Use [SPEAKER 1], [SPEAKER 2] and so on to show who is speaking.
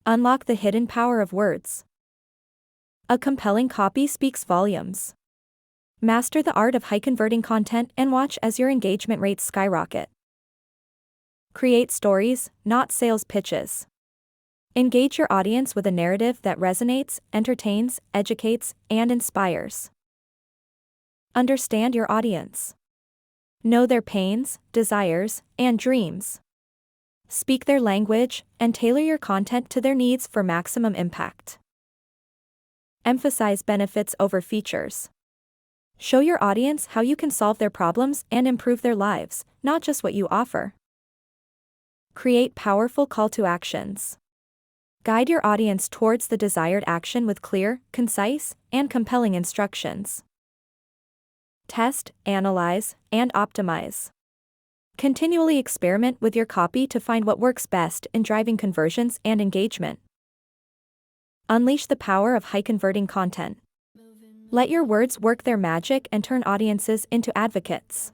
[SPEAKER 1] Unlock the hidden power of words. A compelling copy speaks volumes. Master the art of high-converting content and watch as your engagement rates skyrocket. Create stories, not sales pitches. Engage your audience with a narrative that resonates, entertains, educates, and inspires. Understand your audience. Know their pains, desires, and dreams. Speak their language and tailor your content to their needs for maximum impact. Emphasize benefits over features. Show your audience how you can solve their problems and improve their lives, not just what you offer. Create powerful call to actions. Guide your audience towards the desired action with clear, concise, and compelling instructions. Test, analyze, and optimize. Continually experiment with your copy to find what works best in driving conversions and engagement. Unleash the power of high-converting content. Let your words work their magic and turn audiences into advocates.